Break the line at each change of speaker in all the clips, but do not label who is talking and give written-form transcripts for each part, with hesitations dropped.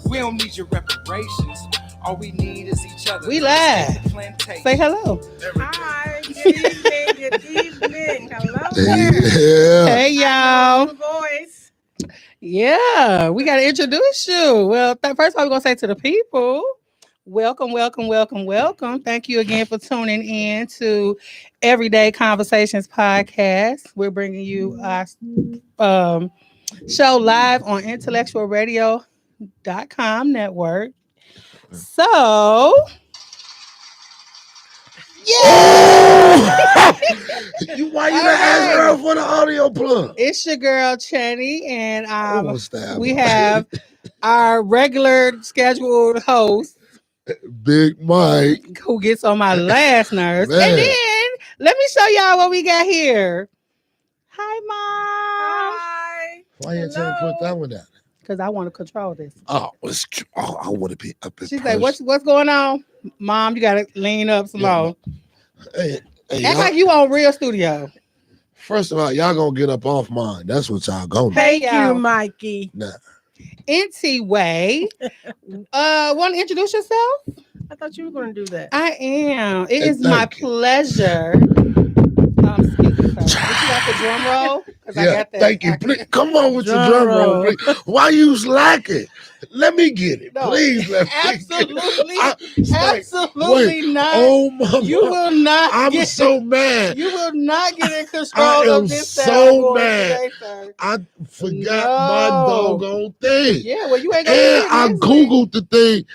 We don't need your reparations. All we need is each other.
We live. Say hello.
Hi. Good evening. Hello.
Yeah.
Hey, y'all.
Voice.
Yeah, we got to introduce you. Well, first of all, we're going to say to the people, welcome. Thank you again for tuning in to Everyday Conversations Podcast. We're bringing you our show live on IntellectualRadio.com network. So,
yeah! Why you didn't ask her for the audio plug?
It's your girl, Channy, and we have our regular scheduled host,
Big Mike,
who gets on my last nerves.
Man.
And then, let me show y'all what we got here. Hi, Mom.
Hi.
Why you trying to put that one down?
Because I want to control this.
I want to be up in
She's like, what's going on? Mom, you got to lean up some more.
Hey,
act like you on Real Studio.
First of all, y'all going to get up off mine. That's what y'all going to do.
Thank you, Mikey.
Nah.
Anyway, want to introduce yourself?
I thought you were going to do that.
I am. It is my pleasure. Excuse me, sir. You got the drum roll?
Yeah, I got that. Thank you. Please, come on with your drum roll. Please. Why you slacking? Let me get it. No, please let me
absolutely,
get it.
Absolutely not.
Oh, my
You will not.
I'm so mad.
You will not get in control of this.
So mad. Today, sir. I forgot my doggone thing.
Yeah, well, you ain't gonna.
And I Googled the thing.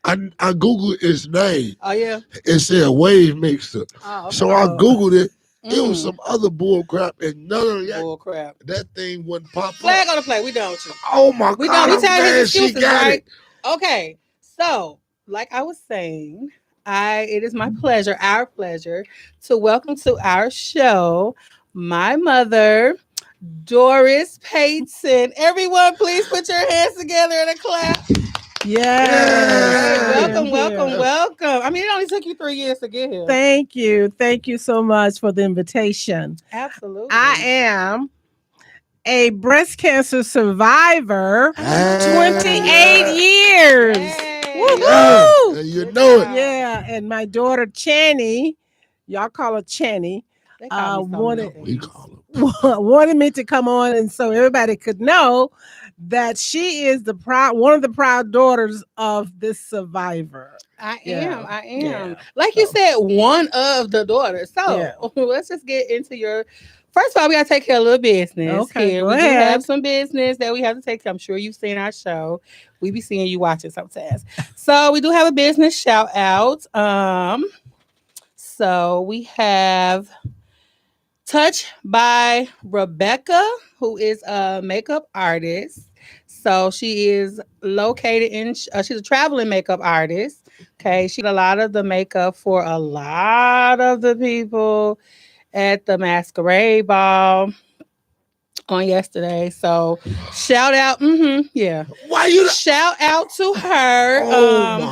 I Googled its name.
Oh, yeah?
It said Wave Mixer. Oh, okay. So I Googled it. It was some other bull crap, and none of that
bull crap.
That thing wouldn't pop
Flag on the play. We done with you.
Oh my
we
God!
We tired of his excuses, right?
It.
Okay, so like I was saying, it is my pleasure, our pleasure, to welcome to our show my mother, Doris Payton. Everyone, please put your hands together and a clap.
Yeah.
Welcome. I mean, it only took you 3 years to get here.
Thank you so much for the invitation.
Absolutely.
I am a breast cancer survivor. 28 years.
Woo-hoo! You know it.
Yeah, and my daughter Channy, y'all call her Channy, wanted me to come on, and so everybody could know that she is one of the proud daughters of this survivor.
I am. Yeah. Like you said, one of the daughters. So let's just get into your. First of all, we got to take care of a little business.
Okay,
here. We do have some business that we have to take care of. I'm sure you've seen our show. We be seeing you watching sometimes. So we do have a business shout out. So we have Touch by Rebecca, who is a makeup artist. So she is located in, she's a traveling makeup artist. Okay. She did a lot of the makeup for a lot of the people at the masquerade ball on yesterday. So shout out. Yeah.
Why you
shout out to her.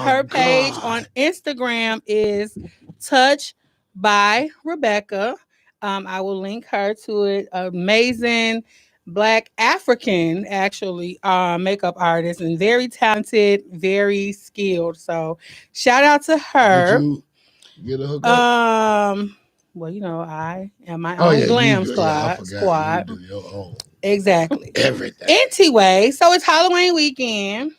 Her page on Instagram is Touch by Rebecca. I will link her to it. Amazing Black African, actually, makeup artist, and very talented, very skilled. So, shout out to her.
Did you get a hookup?
Well, you know, I am my own glam squad.
You do your own.
Exactly.
Everything.
Anyway, so it's Halloween weekend.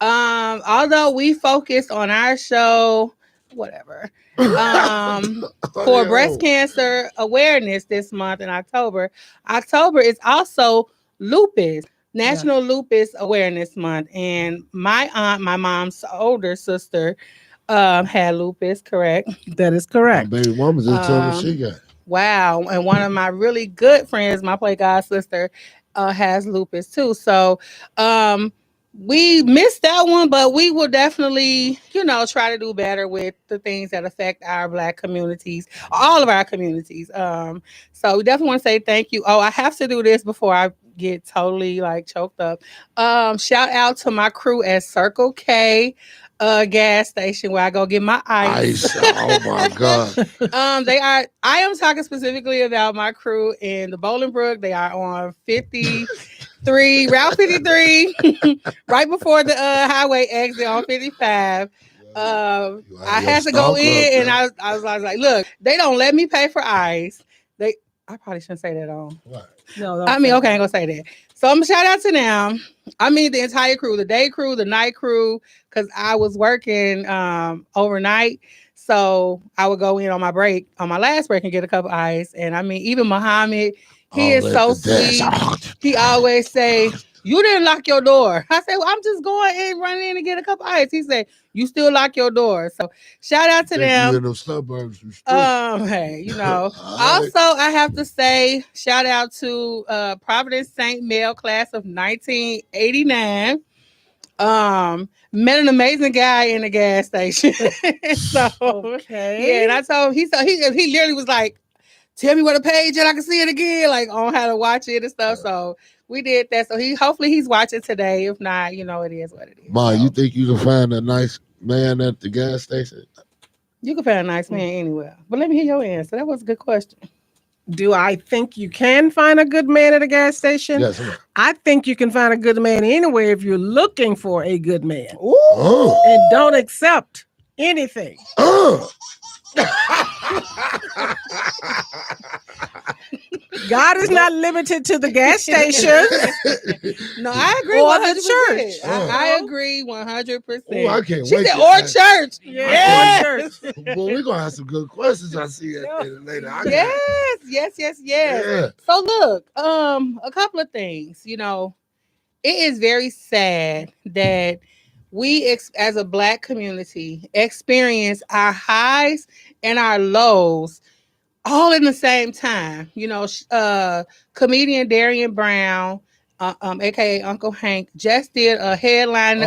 Although we focused on our show, whatever. For breast cancer awareness this month in October. October is also lupus, National Lupus Awareness Month. And my aunt, my mom's older sister, had lupus, correct?
That is correct.
My baby mama just told me she got it.
Wow. And one of my really good friends, my play god sister, has lupus too. So we missed that one, but we will definitely, try to do better with the things that affect our Black communities, all of our communities. So we definitely want to say thank you. Oh, I have to do this before I get totally choked up. Shout out to my crew at Circle K gas station where I go get my ice.
Oh my God.
I am talking specifically about my crew in the Bolingbrook. They are on 50 53, Route 53, right before the highway exit on 55. I had to go in, and I was like, look, they don't let me pay for ice. I probably shouldn't say that on.
What?
No, I ain't gonna say that. So I'm gonna shout out to them. I mean the entire crew, the day crew, the night crew, because I was working overnight. So I would go in on my last break and get a cup of ice. And I mean, even Muhammad, he is so sweet. He always say, you didn't lock your door. I said, well, I'm just going in, running in to get a cup of ice. He said, you still lock your door. So shout out to them.
You in those suburbs,
hey, you know. Also, I have to say, shout out to Providence St. Mel class of 1989. Met an amazing guy in the gas station. So yeah, and I told him, he literally was like, tell me what the page and I can see it again, like on how to watch it and stuff. So we did that. So hopefully he's watching today. If not, you know, it is what it is.
Ma, you think you can find a nice man at the gas station?
You can find a nice man anywhere. But let me hear your answer. That was a good question.
Do I think you can find a good man at a gas station?
Yes, ma'am.
I think you can find a good man anywhere if you're looking for a good man.
Ooh.
And don't accept anything. God is not limited to the gas station.
No, I agree.
Or the church.
I agree 100%.
I can't
she
wait.
Said, or church.
Yes.
Well, we're going to have some good questions. I see it later.
Yes. Yeah. So look, a couple of things. You know, it is very sad that we, as a Black community, experience our highs and our lows all in the same time. You know, comedian Darian Brown, aka Uncle Hank, just did a headline.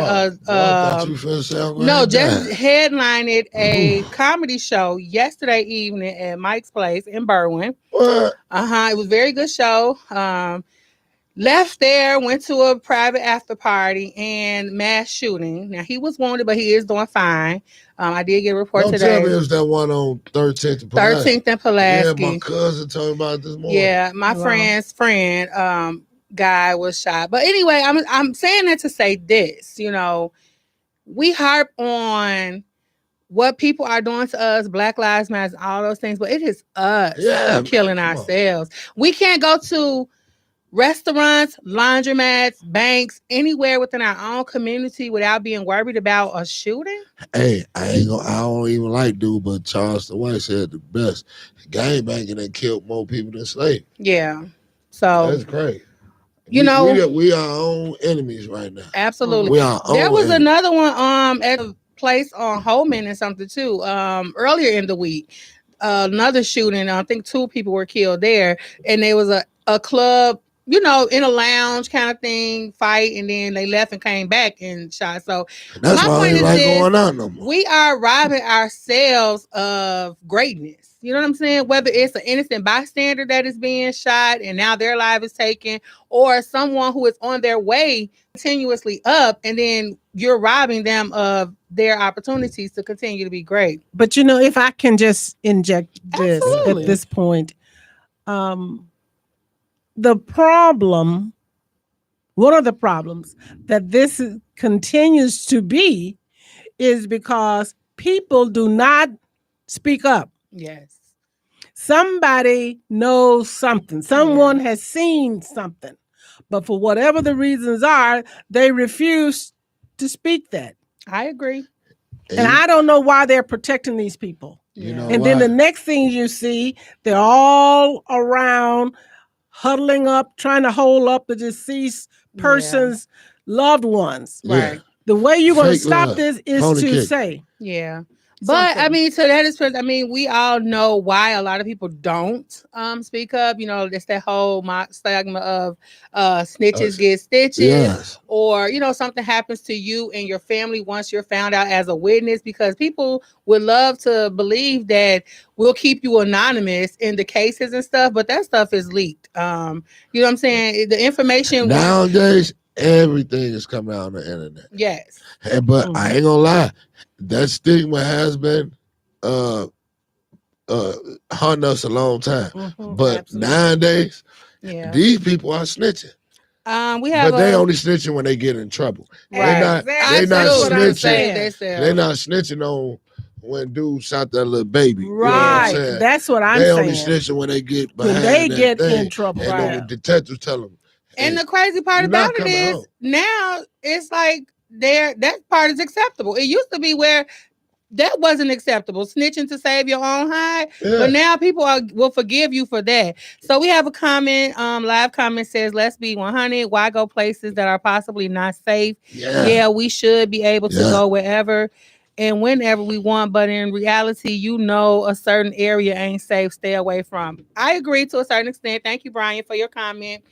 Headlined a comedy show yesterday evening at Mike's Place in Berwyn.
What?
It was a very good show. Left there, went to a private after party, and mass shooting. Now, he was wounded, but he is doing fine. I did get a report today.
Don't tell me it was that one on 13th and Pulaski.
13th and Pulaski.
Yeah, my cousin told me about this morning.
Yeah, my friend's friend guy was shot. But anyway, I'm saying that to say this. You know, we harp on what people are doing to us, Black Lives Matter, all those things, but it is us killing ourselves. We can't go to restaurants, laundromats, banks, anywhere within our own community without being worried about a shooting.
Hey, I don't even like dude, but Charles the White said the best. Gangbanging that killed more people than slaves.
Yeah. So
that's crazy.
We
are our own enemies right now.
Absolutely.
There
was another one at a place on Holman and something too. Earlier in the week. Another shooting. I think 2 people were killed there. And there was a club, you know, in a lounge kind of thing, fight, and then they left and came back and shot. So
that's why I ain't like going out no more.
We are robbing ourselves of greatness. You know what I'm saying? Whether it's an innocent bystander that is being shot and now their life is taken, or someone who is on their way continuously up, and then you're robbing them of their opportunities to continue to be great.
But you know, if I can just inject this at this point, one of the problems that this continues to be is because people do not speak up.
Yes.
Somebody knows something. Someone has seen something. But for whatever the reasons are, they refuse to speak that.
I agree.
And I don't know why they're protecting these people.
You know
and
why?
then the next thing you see, they're all around huddling up, trying to hold up the deceased person's loved ones.
Right.
The way you're going to stop this is to say.
Yeah. But something. I mean, to that extent, I mean, we all know why a lot of people don't speak up. You know, it's that whole stigma of snitches get stitches, or you know, something happens to you and your family once you're found out as a witness, because people would love to believe that we'll keep you anonymous in the cases and stuff, but that stuff is leaked. You know what I'm saying? The information
nowadays, everything is coming out on the internet.
Yes.
But I ain't gonna lie, that stigma has been haunting us a long time. But nowadays, these people are snitching.
We have.
But they only snitching when they get in trouble.
Right.
They not
snitching.
They not snitching on when dude shot that little baby.
Right.
You know what I'm saying?
That's what I'm
saying.
They
only snitching when they get behind
when they get
thing,
in trouble.
And then the detectives tell them.
And the crazy part about it is now it's like that part is acceptable. It used to be where that wasn't acceptable, snitching to save your own hide. Yeah. But now people will forgive you for that. So we have a comment, live comment says, let's be 100. Why go places that are possibly not safe? Yeah, we should be able to go wherever and whenever we want. But in reality, a certain area ain't safe. Stay away from. I agree to a certain extent. Thank you, Brian, for your comment.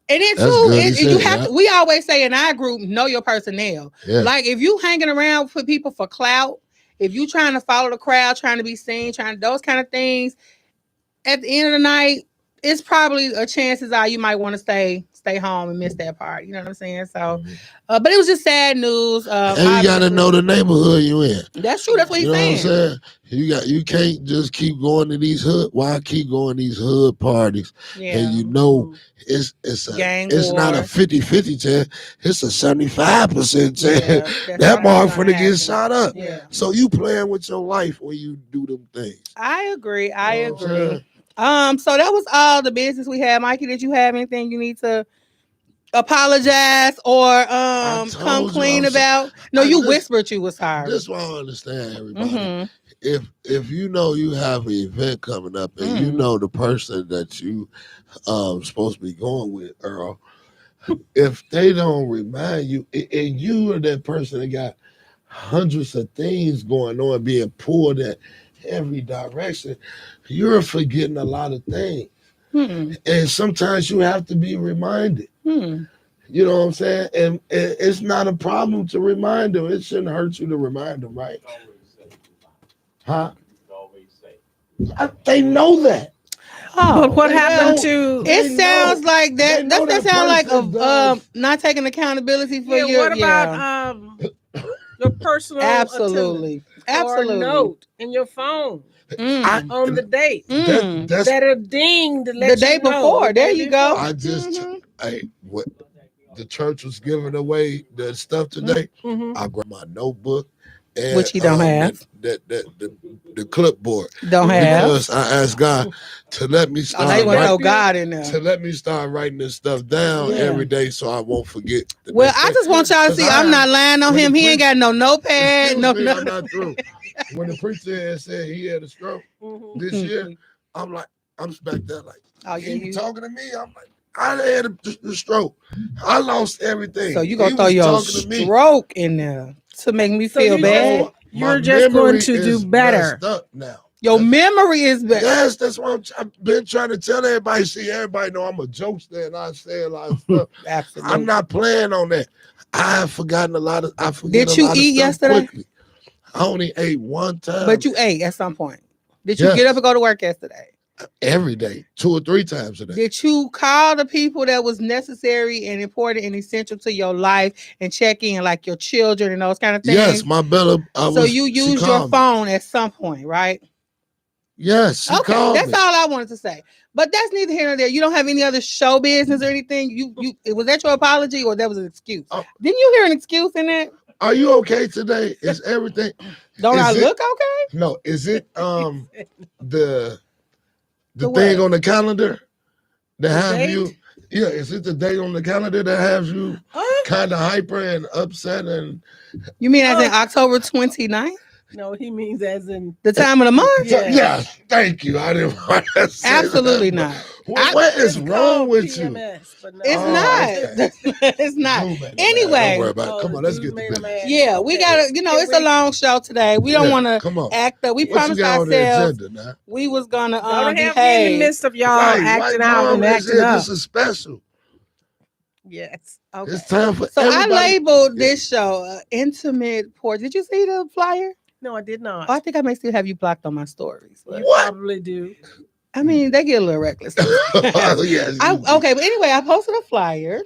And then too, we always say in our group, know your personnel. Yeah. Like if you hanging around for people for clout, if you trying to follow the crowd, trying to be seen, those kind of things, at the end of the night, it's probably a chances are you might want to stay home and miss that part. You know what I'm saying? So, but it was just sad news.
And you got to know the neighborhood you in.
That's true. That's what he's saying.
You know what I'm saying? You can't just keep going to these hood. Why keep going to these hood parties? Yeah. And it's not a 50-50 chance. It's a 75% chance. That motherfucker get shot up. Yeah. So you playing with your life when you do them things.
I agree. So that was all the business we had. Mikey, did you have anything you need to apologize or come clean about? No, you whispered you was sorry.
This is what I understand, everybody. Mm-hmm. If you know you have an event coming up and you know the person that you supposed to be going with, Earl, if they don't remind you, and you are that person that got hundreds of things going on, being pulled at every direction, you're forgetting a lot of things. And sometimes you have to be reminded. You know what I'm saying? And it's not a problem to remind them. It shouldn't hurt you to remind them, right? Huh? They know that.
But what happened to?
It sounds like that. That sounds like not taking accountability for your.
What about your personal?
Absolutely.
Or note in your phone on the date that'll ding to let
the day before. There you go.
I just what the church was giving away the stuff today. I grabbed my notebook, and,
which you don't have.
The clipboard
don't have,
because I asked God to let me start.
God in there
to let me start writing this stuff down every day so I won't forget.
Well, I just want y'all to see I'm not lying on him. He ain't got no notepad. No.
I'm not through. When the preacher said he had a stroke this year, I'm back there like, you talking to me? I'm like, I had a stroke. I lost everything.
So you gonna throw your stroke in there to make me feel bad?
You're just going to do better
now.
Your memory is better.
Yes, that's what I've been trying to tell everybody. See, everybody know I'm a jokester and I say a lot of stuff.
Absolutely.
I'm not playing on that. I have forgotten a lot of.
Did you eat yesterday?
Quickly. I only ate one time.
But you ate at some point. Did you get up and go to work yesterday?
Every day, 2 or 3 times a day.
Did you call the people that was necessary and important and essential to your life and check in, like your children and those kind of things?
Yes, my Bella.
So you used your phone at some point, right?
Yes.
Okay, that's all I wanted to say. But that's neither here nor there. You don't have any other show business or anything. You was that your apology or that was an excuse? Didn't you hear an excuse in that?
Are you okay today? Is everything?
Don't I look okay?
No. Is it the thing on the calendar that have you? Yeah. Is it the date on the calendar that has you kind of hyper and upset? And
you mean as in October 29th?
No, he means as in
the time of the month.
Yes, thank you. I didn't want to say
absolutely
that.
Not.
What is wrong with
PMS,
you?
No.
It's not. It's not. Anyway,
don't worry about it. Come on, let's get the business.
Yeah, we gotta. It's a long show today. We don't want to act up. We promised ourselves we was gonna
behave. In the midst of y'all acting out and acting up.
This is special.
Yes.
Okay.
It's time for.
So everybody. I labeled this show "Intimate Porch." Did you see the flyer?
No, I did not.
I think I may still have you blocked on my stories.
You probably do.
I mean, they get a little reckless.
Yes.
Okay, but anyway, I posted a flyer.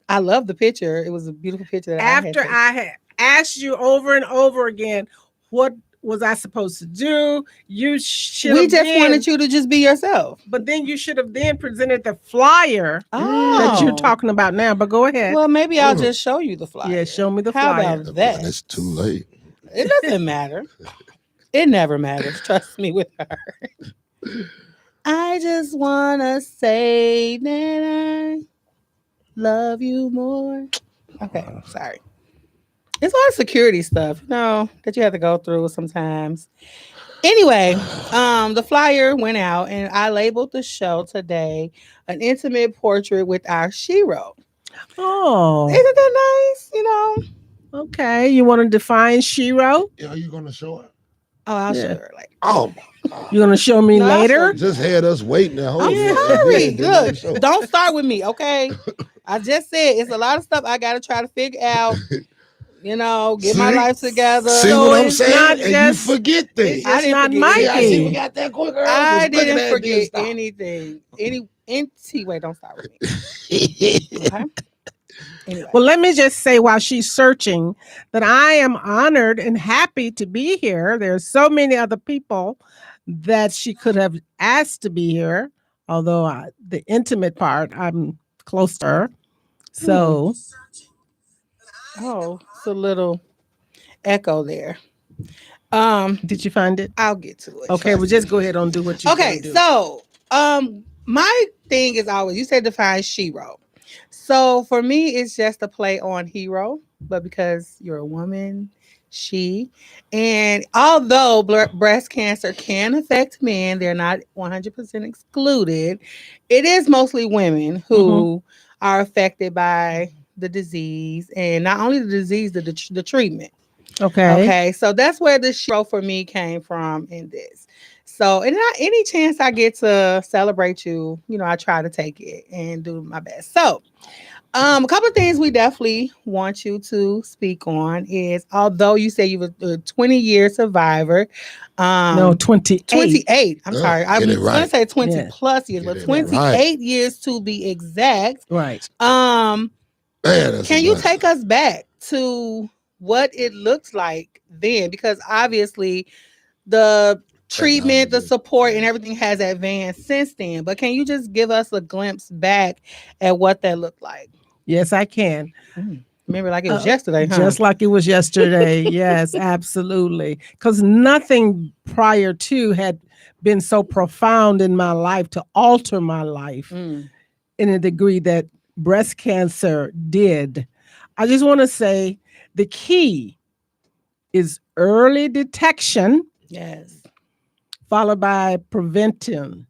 I love the picture. It was a beautiful picture.
After I had asked you over and over again, what was I supposed to do? You should.
We just wanted you to just be yourself.
But then you should have then presented the flyer that you're talking about now. But go ahead.
Well, maybe I'll just show you the flyer.
Yeah, show me the
flyer.
flyer.
How about that?
It's too late.
It doesn't matter. It never matters. Trust me with her. I just want to say that I love you more. Okay, sorry. It's a lot of security stuff, that you have to go through sometimes. Anyway, the flyer went out and I labeled the show today an intimate portrait with our Shiro.
Oh.
Isn't that nice?
Okay. You want to define Shiro?
Yeah, are you going to show her?
Oh, I'll show her.
Oh, my God.
You're going to show me later?
Just had us waiting.
I'm sorry. Look, don't start with me, okay? I just said it's a lot of stuff I got to try to figure out. Get my life together.
See what I'm saying? And you forget things.
I didn't forget. Mikey.
I see we got that quick.
I didn't forget anything. Wait, don't start with me. Okay? Anyway.
Well, let me just say while she's searching that I am honored and happy to be here. There's so many other people that she could have asked to be here, although the intimate part, I'm close to her. So.
Oh, it's a little echo there.
Did you find it?
I'll get to it.
Okay, well, just go ahead and do what you
Okay,
do.
So my thing is always, you said define Shiro. So for me, it's just a play on hero, but because you're a woman, she, and although breast cancer can affect men, they're not 100% excluded. It is mostly women who are affected by the disease, and not only the disease, the treatment. Okay. So that's where the show for me came from in this. So, and any chance I get to celebrate you, I try to take it and do my best. So, a couple of things we definitely want you to speak on is, although you say you were a 20-year survivor.
No, 28.
28. I'm sorry. I was going to say 20 plus years, but 28 years to be exact.
Right.
Can you take us back to what it looks like then? Because obviously the treatment, the support, and everything has advanced since then. But can you just give us a glimpse back at what that looked like?
Yes, I can.
Remember, like it was yesterday, huh?
Just like it was yesterday. Yes, absolutely. Because nothing prior to had been so profound in my life to alter my life in a degree that breast cancer did. I just want to say the key is early detection.
Yes.
Followed by preventive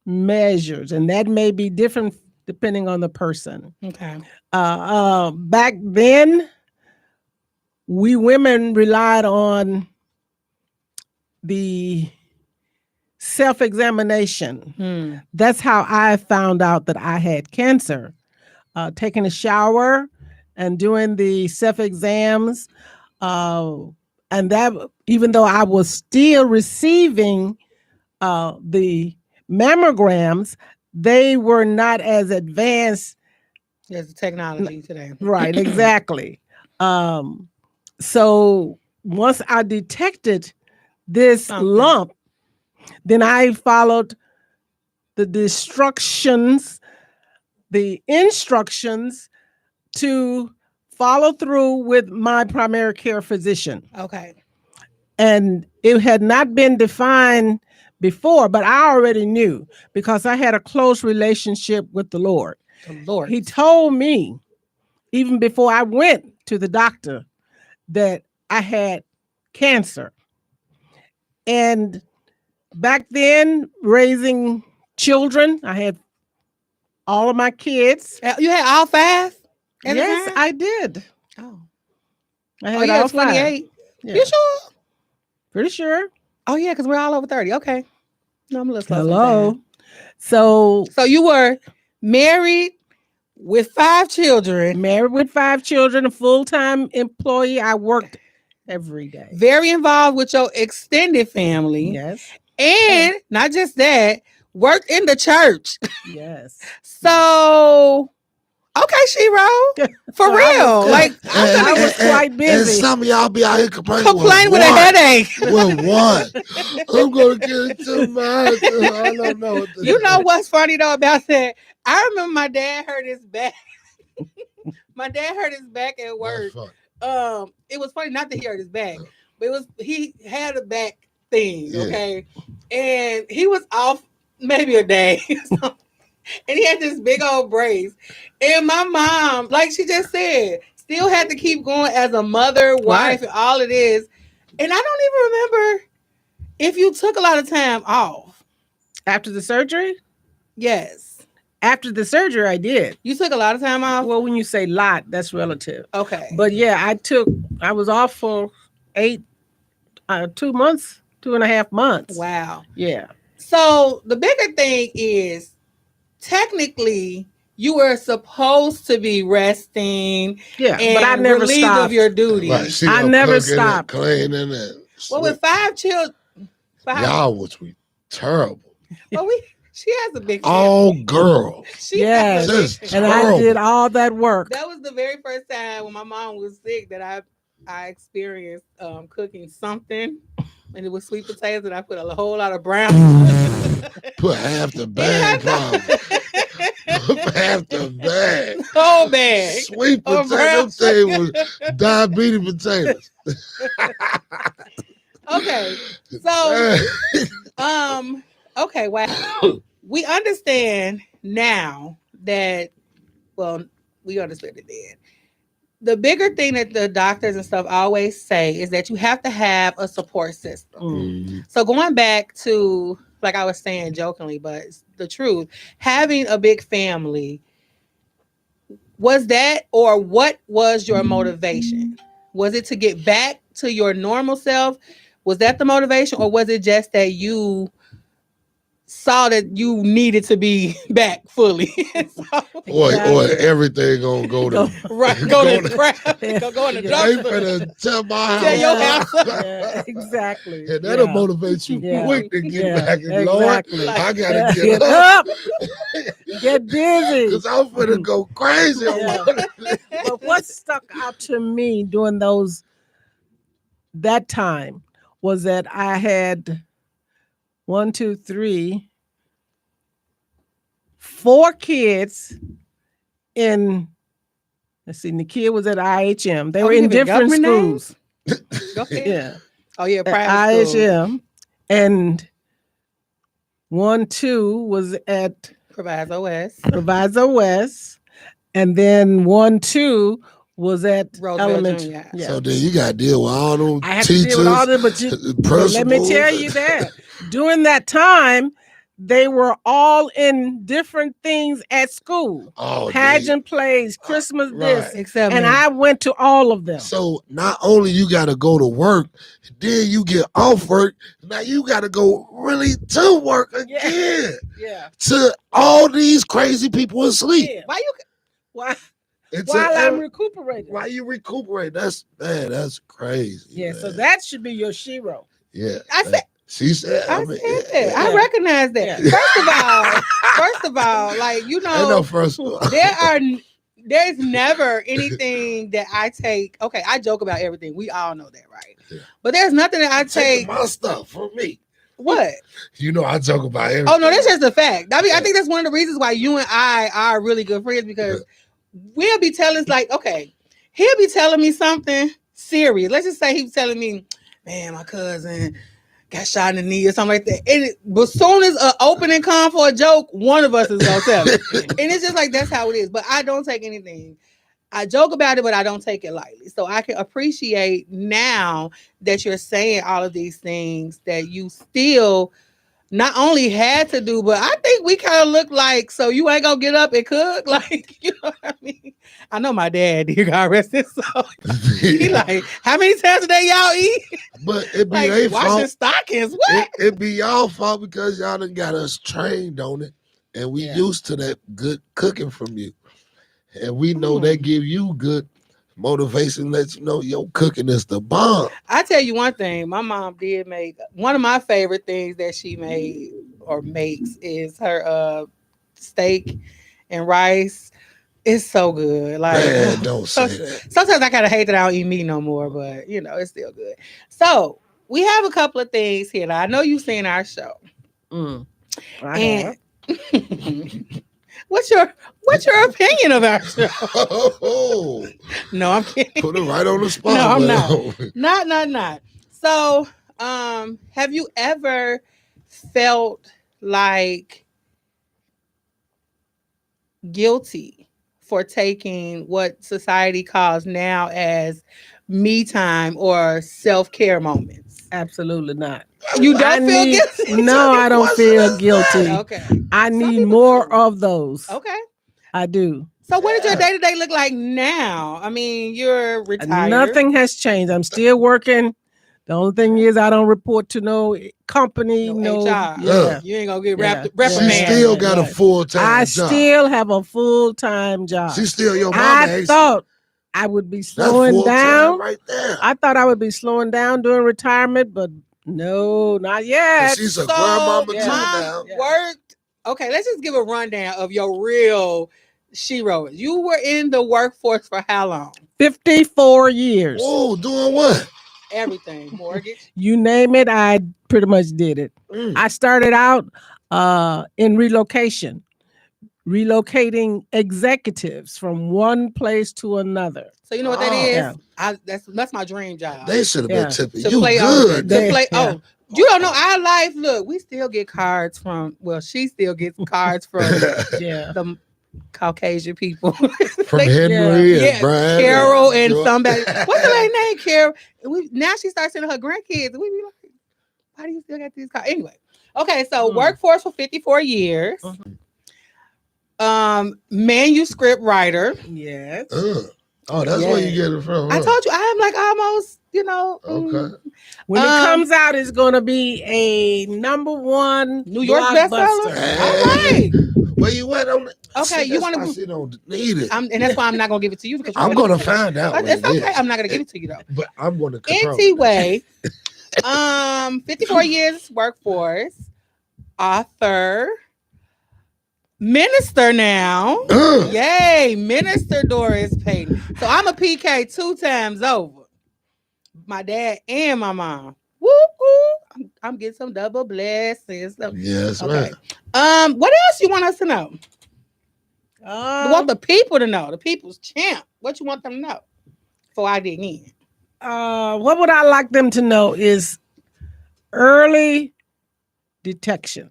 measures. And that may be different depending on the person.
Okay.
Back then, we women relied on the self-examination. That's how I found out that I had cancer. Taking a shower and doing the self-exams. And that, even though I was still receiving the mammograms, they were not as advanced
as the technology today.
Right, exactly. So once I detected this lump, then I followed the instructions to follow through with my primary care physician.
Okay.
And it had not been defined before, but I already knew because I had a close relationship with the Lord.
The Lord.
He told me, even before I went to the doctor, that I had cancer. And back then, raising children, I had all of my kids.
You had all five?
Yes, I did.
Oh.
I had all
28.
Yeah.
You sure?
Pretty sure.
Oh, yeah, because we're all over 30. Okay. No, I'm a little close.
Hello. So
you were married with 5 children.
Married with 5 children, a full-time employee. I worked every day.
Very involved with your extended family.
Yes.
And not just that, worked in the church.
Yes.
So Okay, Shiro. For real.
I was quite busy.
And some of y'all be out here complaining
with a headache.
With what? I'm going to get into my... I don't know what
You know what's funny, though, about that? I remember my dad hurt his back. My dad hurt his back at work. It was funny not that he hurt his back, but he had a back thing, okay? And he was off maybe a day. And he had this big old brace. And my mom, like she just said, still had to keep going as a mother, wife, and all it is. And I don't even remember if you took a lot of time off.
After the surgery?
Yes.
After the surgery, I did.
You took a lot of time off?
Well, when you say lot, that's relative.
Okay.
But yeah, I was off for 2 months, 2.5 months.
Wow.
Yeah.
So the bigger thing is, technically, you were supposed to be resting.
Yeah,
and
but I never
relieved
stopped.
of your duties.
Right,
I never stopped.
Cleaning and
well, with 5 children,
y'all was terrible.
Well, she has a big family.
All girls.
Yes, and I did all that work.
That was the very first time when my mom was sick that I experienced cooking something, and it was sweet potatoes, and I put a whole lot of brown.
Put half the bag, Put half the bag.
Whole bag.
Sweet potato thing was diabetes potatoes.
Okay, so okay, wow. We understand now that, well, we understood it then. The bigger thing that the doctors and stuff always say is that you have to have a support system.
Mm-hmm.
So going back to, like I was saying jokingly, but it's the truth, having a big family, was that, or what was your motivation? Was it to get back to your normal self? Was that the motivation, or was it just that you saw that you needed to be back fully?
Or everything gonna go to
go in the dumpster.
I ain't finna tell my house.
Tell your house.
Yeah, exactly.
And that'll motivate you quick to get back. And
exactly.
Lord, I gotta get up.
Get busy.
Because I'm finna go crazy.
But what stuck out to me during that time was that I had 4 kids in, let's see, Nakia was at IHM. They were in different schools. Yeah.
Oh, yeah, private
IHM.
school.
And 2 was at
Proviso
West. And then 2 was at elementary.
Yeah.
So then you got to deal with all them
I have
teachers,
to deal with all them, but let me tell you that during that time, they were all in different things at school. Pageant plays, Christmas this.
Except
and I went to all of them.
So not only you got to go to work, then you get off work. Now you got to go really to work again.
Yeah.
To all these crazy people asleep.
Yeah. While I'm recuperating.
While you recuperate. That's crazy.
Yeah,
man.
So that should be your Shiro.
Yeah.
I said
that.
I recognize that. Yeah. First of all, like, you know,
first of all.
there's never anything that I take. Okay, I joke about everything. We all know that, right? Yeah. But there's nothing that I take
my stuff from me.
What?
You know, I joke about everything.
Oh no, that's just a fact. I mean, I think that's one of the reasons why you and I are really good friends, because we'll be telling, like, okay, he'll be telling me something serious. Let's just say he's telling me, man, my cousin got shot in the knee or something like that. But as soon as an opening come for a joke, one of us is gonna tell it. And it's just like, that's how it is. But I don't take anything. I joke about it, but I don't take it lightly. So I can appreciate now that you're saying all of these things that you still not only had to do, but I think we kind of look like, so you ain't gonna get up and cook? Like, you know what I mean? I know my dad, dear God rest his soul. He like, how many times a day y'all eat?
But it be
like, washing stockings. What?
It be y'all fault because y'all done got us trained on it. And we used to that good cooking from you. And we know they give you good motivation, let you know your cooking is the bomb.
I tell you one thing, my mom did make one of my favorite things that she made or makes is her steak and rice. It's so good. Like,
Man, don't say that.
Sometimes I kind of hate that I don't eat meat no more, but it's still good. So we have a couple of things here. Now, I know you've seen our show.
I
And
have.
what's your opinion of our show?
Oh,
No, I'm kidding.
put it right on the spot.
No, I'm not. So, have you ever felt like guilty for taking what society calls now as me time or self-care moments?
Absolutely not.
You don't feel guilty?
No, I don't feel guilty.
Okay.
I need more of those.
Okay.
I do.
So what does your day-to-day look like now? I mean, you're retired.
Nothing has changed. I'm still working. The only thing is I don't report to no company, no
HR.
Yeah.
You ain't gonna get
She
reprimanded.
still got a full-time job.
I still have a full-time job.
She's still your mama.
I thought I would be slowing down.
Right there.
I thought I would be slowing down during retirement, but no, not yet.
And she's a grandmama too
Mom
now.
worked. Okay, let's just give a rundown of your real Shiro. You were in the workforce for how long?
54 years.
Whoa, doing what?
Everything. Mortgage.
You name it, I pretty much did it. I started out in relocation, relocating executives from one place to another.
So you know what that is?
Yeah.
That's my dream job.
They should have been tipping
to
you
play
good.
To play. Oh, you don't know our life. Look, we still get cards from. Well, she still gets cards from the Caucasian people.
From Henry and Brian.
Carol and somebody. What's the lady name? Carol. Now she starts sending her grandkids. And we be like, why do you still got these cards? Anyway. Okay, so workforce for 54 years. Manuscript writer.
Yes.
Oh, that's where you get it from. Huh?
I told you I am like almost,
Okay.
When it comes out, it's going to be a #1
New York bestseller.
Hey.
All right.
Where you at on it?
Okay, you want to?
She don't need it.
And that's why I'm not gonna give it to you because
I'm gonna find out.
It's okay. I'm not gonna give it to you though.
But I'm gonna control.
Anyway, 54 years workforce, author, minister now. Yay, Minister Doris Payton. So I'm a PK 2 times over. My dad and my mom. Woo woo. I'm getting some double blessings.
Yes,
okay.
man.
What else you want us to know? You want the people to know, the people's champ. What you want them to know before I dig in?
What would I like them to know is early detection.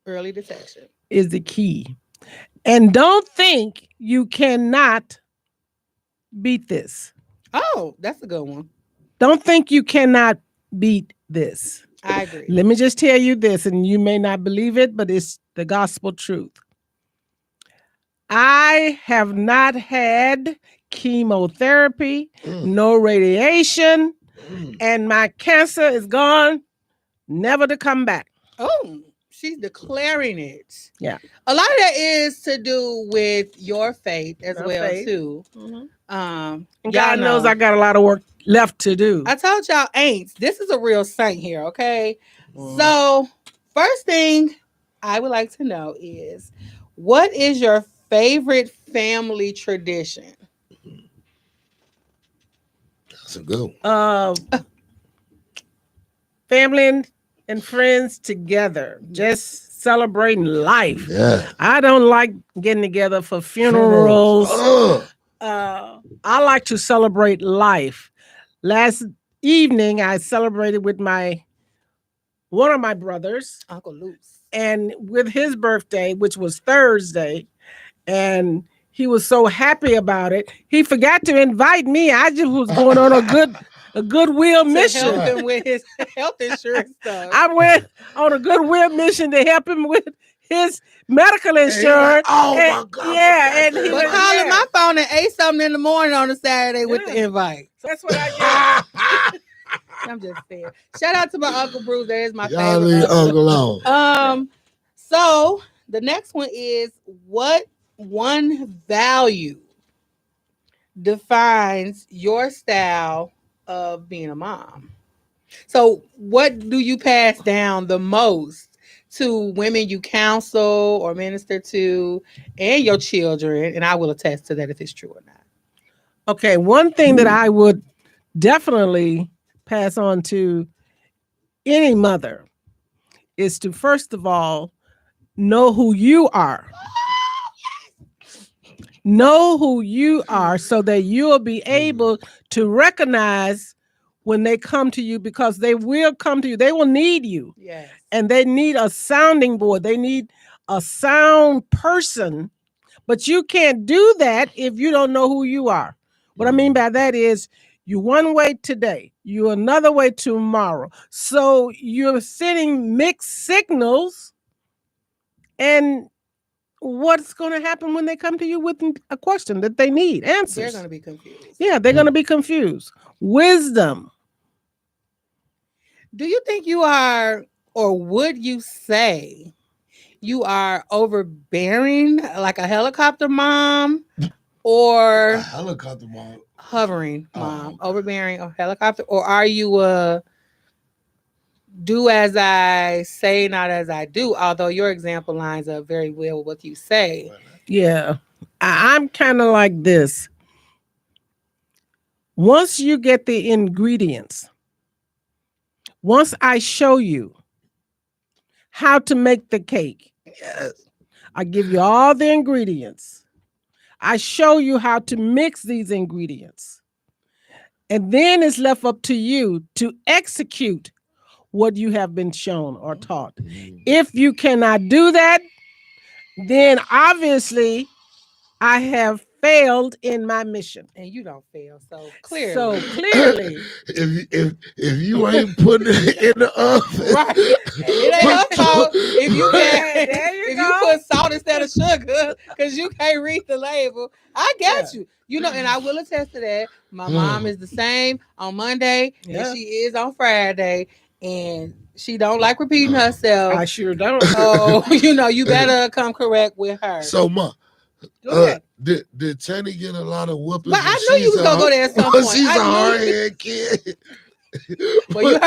Early detection
is the key. And don't think you cannot beat this.
Oh, that's a good one.
Don't think you cannot beat this.
I agree.
Let me just tell you this, and you may not believe it, but it's the gospel truth. I have not had chemotherapy, no radiation, and my cancer is gone, never to come back.
Oh, she's declaring it.
Yeah.
A lot of that is to do with your faith as well, too.
And God knows I got a lot of work left to do.
I told y'all, ain't. This is a real saint here, okay? So, first thing I would like to know is, what is your favorite family tradition?
That's a good
one. Family and friends together, just celebrating life.
Yeah.
I don't like getting together for funerals. I like to celebrate life. Last evening, I celebrated with one of my brothers,
Uncle Luce,
and with his birthday, which was Thursday, and he was so happy about it. He forgot to invite me. I just was going on a goodwill mission.
To help him with his health insurance stuff.
I went on a goodwill mission to help him with his medical insurance.
My God.
Yeah, and he
was calling my phone at 8 something in the morning on a Saturday with the invite.
So that's what I get.
I'm just saying. Shout out to my Uncle Bruce. That is my
Y'all
favorite.
leave Uncle alone.
So the next one is, what one value defines your style of being a mom? So what do you pass down the most to women you counsel or minister to and your children, and I will attest to that if it's true or not.
Okay, one thing that I would definitely pass on to any mother is to, first of all, know who you are. Know who you are so that you'll be able to recognize when they come to you, because they will come to you. They will need you.
Yes.
And they need a sounding board. They need a sound person. But you can't do that if you don't know who you are. What I mean by that is you one way today, you another way tomorrow. So you're sending mixed signals. And what's going to happen when they come to you with a question that they need answers?
They're going to be confused.
Yeah, they're going to be confused. Wisdom.
Do you think you are, or would you say you are overbearing, like a helicopter mom, or
A helicopter mom?
hovering mom, overbearing or helicopter, or are you a do as I say, not as I do? Although your example lines up very well with what you say.
Yeah, I'm kind of like this. Once you get the ingredients, once I show you how to make the cake,
Yes.
I give you all the ingredients. I show you how to mix these ingredients. And then it's left up to you to execute what you have been shown or taught. If you cannot do that, then obviously I have failed in my mission.
And you don't fail, so clearly.
So clearly,
if you ain't putting it in the oven,
right? It ain't your fault if you can't.
There you
If
go.
you put salt instead of sugar because you can't read the label, I got you. You know, and I will attest to that. My mom is the same on Monday as she is on Friday, and she don't like repeating herself.
I sure don't.
So you know, you better come correct with her.
So, Ma, did Tanny get a lot of whoopings?
But I knew you was gonna go there at some point.
She's a hard-headed kid.
Well, you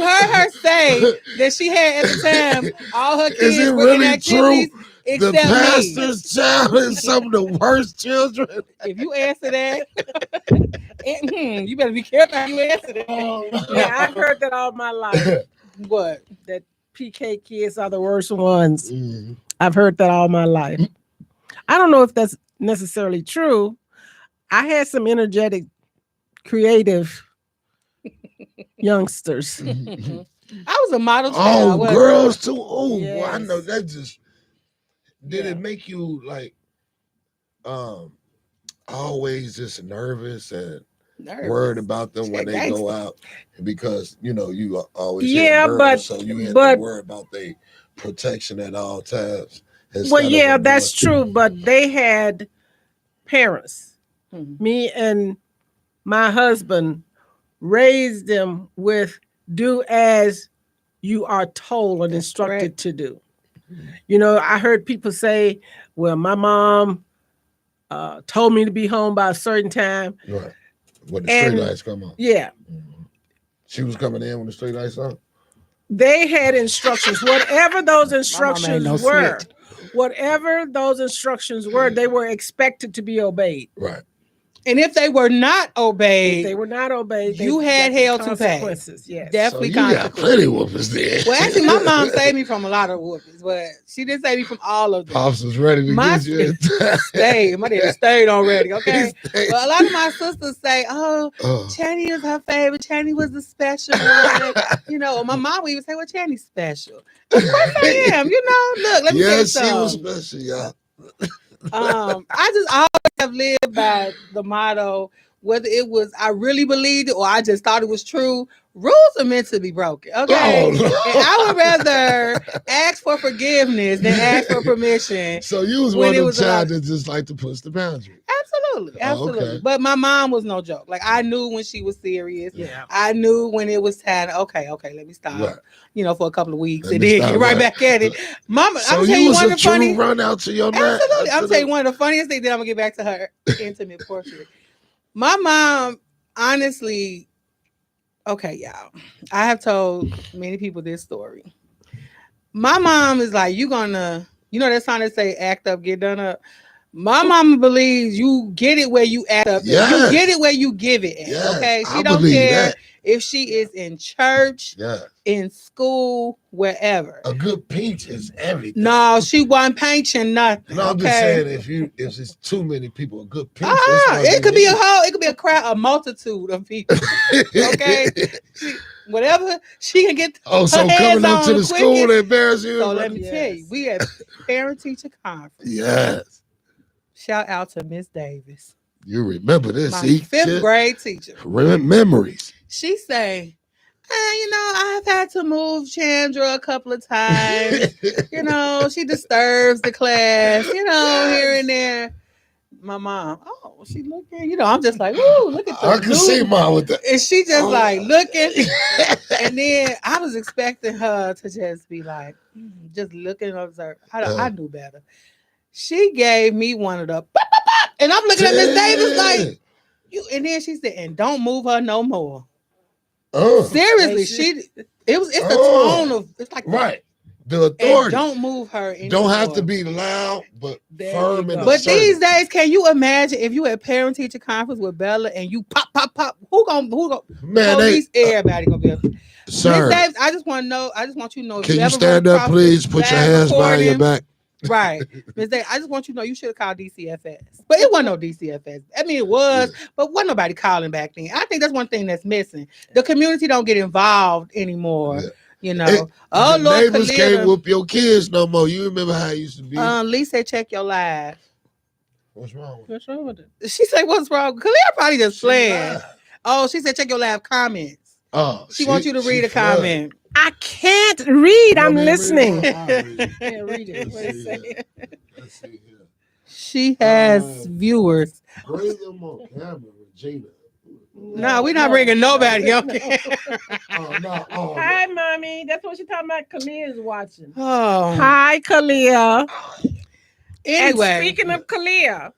heard her say that she had at the time all her kids
Is it
were
really
in activities
true?
except
The pastor's child is some of the worst children.
If you answer that, you better be careful how you answer that.
Yeah, I've heard that all my life.
What?
That PK kids are the worst ones.
Mm.
I've heard that all my life. I don't know if that's necessarily true. I had some energetic, creative youngsters.
I was a model child.
Oh, girls too. Oh,
Yes.
well, I know that just did
Yeah.
it make you like always just nervous and worried about them when they go out, because you know you always girls, so you had to worry about their protection at all times.
Well, yeah, that's true, but they had parents.
Mm-hmm.
Me and my husband raised them with do as you are told and instructed to do. You know, I heard people say, well, my mom told me to be home by a certain time.
Right. When the street lights come on.
Yeah.
Mm-hmm. She was coming in when the street lights on?
They had instructions. Whatever those instructions were, they were expected to be obeyed.
Right.
And if they were not obeyed,
you
had hell to pay.
Yes.
Definitely
so you got plenty whoopings there.
Well, actually, my mom saved me from a lot of whoopings, but she didn't save me from all of them.
Pops was ready to get you.
My dad stayed already, okay? But a lot of my sisters say, Channy is her favorite. Channy was the special one. You know, my mom would even say, well, Channy's special. Of course I am. You know, look, let me tell you something.
She was special, y'all.
I just always have lived by the motto, whether it was I really believed it or I just thought it was true. Rules are meant to be broken, okay? And I would rather ask for forgiveness than ask for permission.
So you was one of the child that just like to push the boundary.
Absolutely.
Okay.
But my mom was no joke. Like, I knew when she was serious.
Yeah.
I knew when it was time. Okay, let me stop.
Right.
You know, for a couple of weeks and then get right back at it. Mama,
so
I'm telling you one of the funny
run out to your
absolutely. I'm telling you one of the funniest things. Then I'm gonna get back to her intimate portrait. My mom, honestly, okay, y'all. I have told many people this story. My mom is like, you gonna, that song that say act up, get done up. My mama believes you get it where you act up. Yes. You get it where you give it at. Yes. Okay. She don't care if she is in church, in school, wherever.
A good peach is everything.
No, she wasn't painting nothing.
No, I'm just saying if it's too many people, a good peach.
It could be it could be a crowd, a multitude of people. Okay. Whatever she can get.
Oh, so coming up to the school that bears you.
So let me tell you, we had parent teacher conference.
Yes.
Shout out to Miss Davis.
You remember this?
My fifth grade teacher.
Memories.
She say, I've had to move Chandra a couple of times. She disturbs the class. Here and there. My mom, she looking. I'm just like, ooh, look at the.
I can see mom with that.
And she just like looking. And then I was expecting her to just be like, just looking and observe. I knew better. She gave me one of the, and I'm looking at Miss Davis like, you. And then she said, and don't move her no more. Seriously, it's the tone of, it's like
right. The authority.
And don't move her anymore.
Don't have to be loud, but firm and
But these days, can you imagine if you had parent teacher conference with Bella and you pop? Who gonna
man?
Everybody gonna be up.
Sir,
Miss Davis, I just want you to know.
Can you stand up, please? Put your hands behind your back.
Right. Miss Davis, I just want you to know you should have called DCFS. But it wasn't no DCFS. I mean, it was, but wasn't nobody calling back then. I think that's one thing that's missing. The community don't get involved anymore.
The
Lord,
neighbors can't whoop your kids no more. You remember how it used to be?
Lisa, check your live.
What's wrong
with it?
She said, what's wrong? Khalil probably just playing. Oh, she said, check your live comments.
Oh,
she wants you to read a comment.
I can't read. I'm listening.
Read it. Let's see here. She has viewers.
Bring them on camera, Regina.
No, we're not bringing nobody on camera.
Hi, mommy. That's what she's talking about. Kalia is watching.
Oh.
Hi, Kalia.
Anyway.
And speaking of Kalia.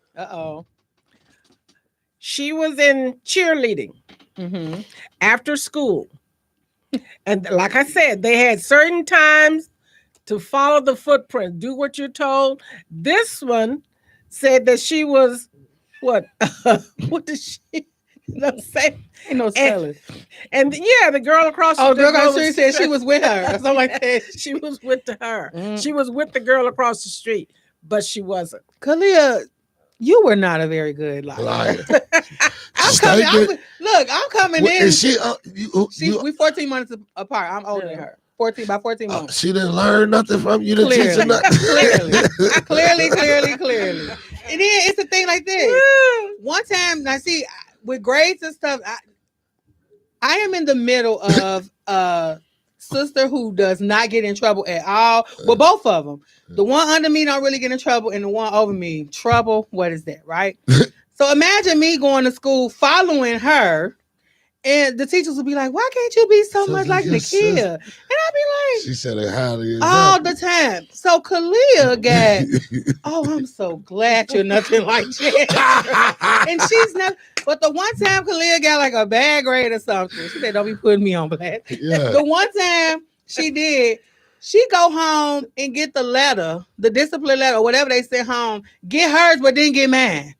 She was in cheerleading after school. And like I said, they had certain times to follow the footprint, do what you're told. This one said that she was, what? What did she say?
Ain't no spelling.
And the girl across the street.
Oh, the girl said she was with her. Or something like that.
She was with her. She was with the girl across the street, but she wasn't.
Kalia, you were not a very good liar. I'm coming in.
Is she?
We 14 months apart. I'm older than her. 14 months.
She didn't learn nothing from you. Didn't teach her nothing.
Clearly. And then it's a thing like this. One time, now see, with grades and stuff, I am in the middle of a sister who does not get in trouble at all. Well, both of them. The one under me don't really get in trouble, and the one over me, trouble. What is that, right? So imagine me going to school following her, and the teachers would be like, "Why can't you be so much like Nakia?" And I'd be like,
"She said it highly
all the time." So Kalia got, I'm so glad you're nothing like that. And she's not. But the one time Kalia got like a bad grade or something, she said, "Don't be putting me on blast." Yeah. The one time she did, she go home and get the letter, the discipline letter, or whatever they sent home, get hers, but didn't get mine.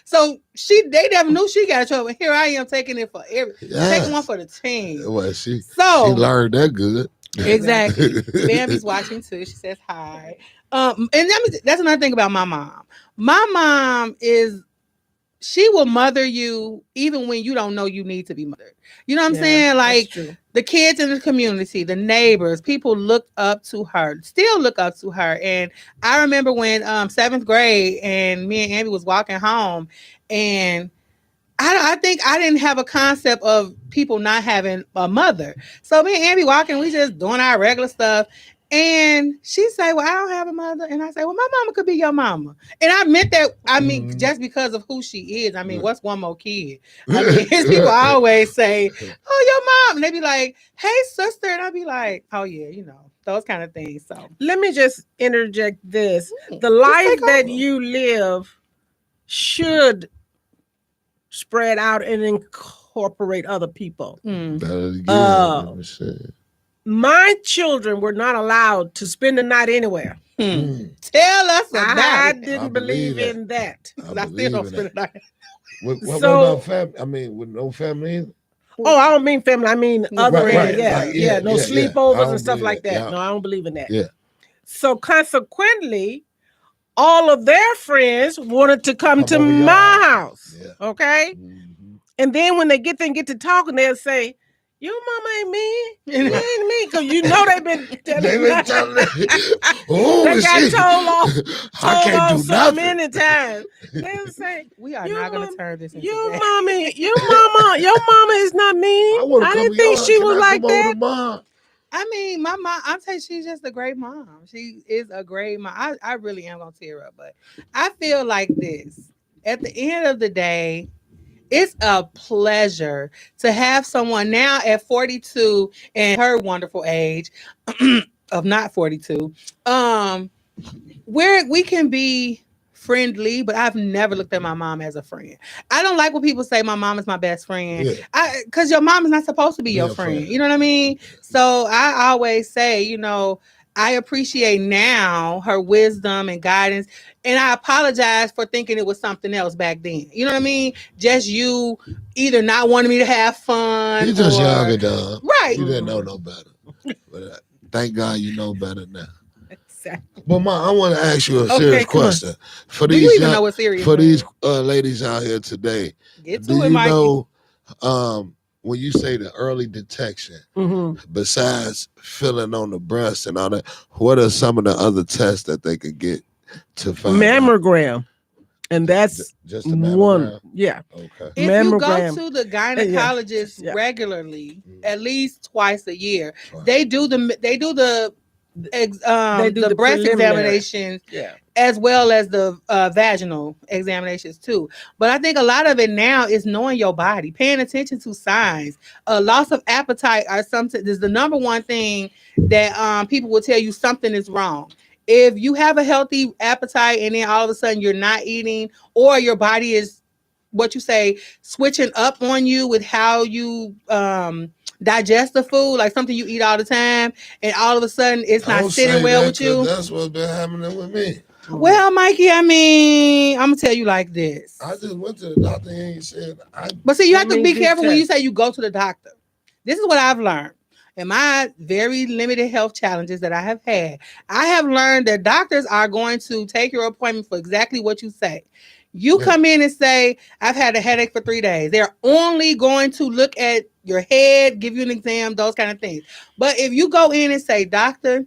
So they never knew she got in trouble. Here I am taking it for taking one for the team.
Well, she learned that good.
Exactly. Bambi's watching too. She says hi. And that's another thing about my mom. My mom she will mother you even when you don't know you need to be mothered. You know what I'm saying? Like the kids in the community, the neighbors, people look up to her, still look up to her. And I remember when 7th grade and me and Ambi was walking home, and I think I didn't have a concept of people not having a mother. So me and Ambi walking, we just doing our regular stuff. And she said, "Well, I don't have a mother." And I said, "Well, my mama could be your mama." And I meant that, just because of who she is. I mean, what's one more kid? I mean, people always say, "Oh, your mom." And they be like, "Hey, sister." And I be like, "Oh, yeah, those kind of things." So
let me just interject this. The life that you live should spread out and incorporate other people. my children were not allowed to spend the night anywhere.
Tell us about
I
it.
didn't believe in that.
I still don't spend the night.
What about family? I mean, with no family either?
Oh, I don't mean family. I mean other
right,
no sleepovers and stuff like that.
Yeah.
No, I don't believe in that.
Yeah.
So consequently, all of their friends wanted to come to my house.
Yeah.
Okay. Mm-hmm. And then when they get there and get to talking, they'll say, "Your mama ain't mean. You ain't mean." Because you know they've been telling me.
Oh,
they got told off so
nothing.
many times. They'll say,
"We are not going to turn this into
your mama is not mean. I didn't think she was like that."
I mean, my mom, I'm saying she's just a great mom. She is a great mom. I really am going to tear up, but I feel like this. At the end of the day, it's a pleasure to have someone now at 42 and her wonderful age of not 42, where we can be friendly, but I've never looked at my mom as a friend. I don't like when people say my mom is my best friend, because your mom is not supposed to be your friend. You know what I mean? So I always say, I appreciate now her wisdom and guidance, and I apologize for thinking it was something else back then. You know what I mean? Just you either not wanting me to have fun.
You just young and dumb.
Right.
You didn't know no better. But thank God you know better now. Exactly. But Ma, I want to ask you a serious question. For these ladies out here today, do you know when you say the early detection, besides feeling on the breast and all that, what are some of the other tests that they could get to find
mammogram? And that's
just a mammogram?
Yeah.
Okay.
If you go to the gynecologist regularly, at least twice a year, they do the breast examinations as well as the vaginal examinations too. But I think a lot of it now is knowing your body, paying attention to signs. Loss of appetite are something is the number one thing that people will tell you something is wrong. If you have a healthy appetite and then all of a sudden you're not eating, or your body is what you say switching up on you with how you digest the food, like something you eat all the time, and all of a sudden it's not sitting well with you.
That's what's been happening with me.
Well, Mikey, I mean, I'm gonna tell you like this.
I just went to the doctor and he said,
but see, you have to be careful when you say you go to the doctor. This is what I've learned in my very limited health challenges that I have had. I have learned that doctors are going to take your appointment for exactly what you say. You come in and say, I've had a headache for 3 days. They're only going to look at your head, give you an exam, those kind of things. But if you go in and say, doctor,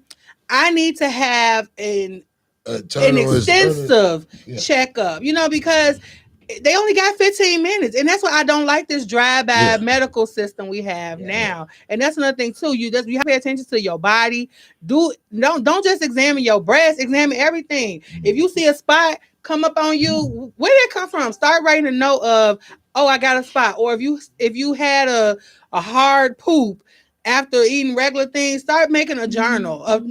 I need to have an extensive checkup, because they only got 15 minutes. And that's why I don't like this drive-by medical system we have now. And that's another thing too. You have to pay attention to your body. Don't just examine your breast, examine everything. If you see a spot come up on you, where did it come from? Start writing a note of, oh, I got a spot. Or if you had a hard poop after eating regular things, start making a journal of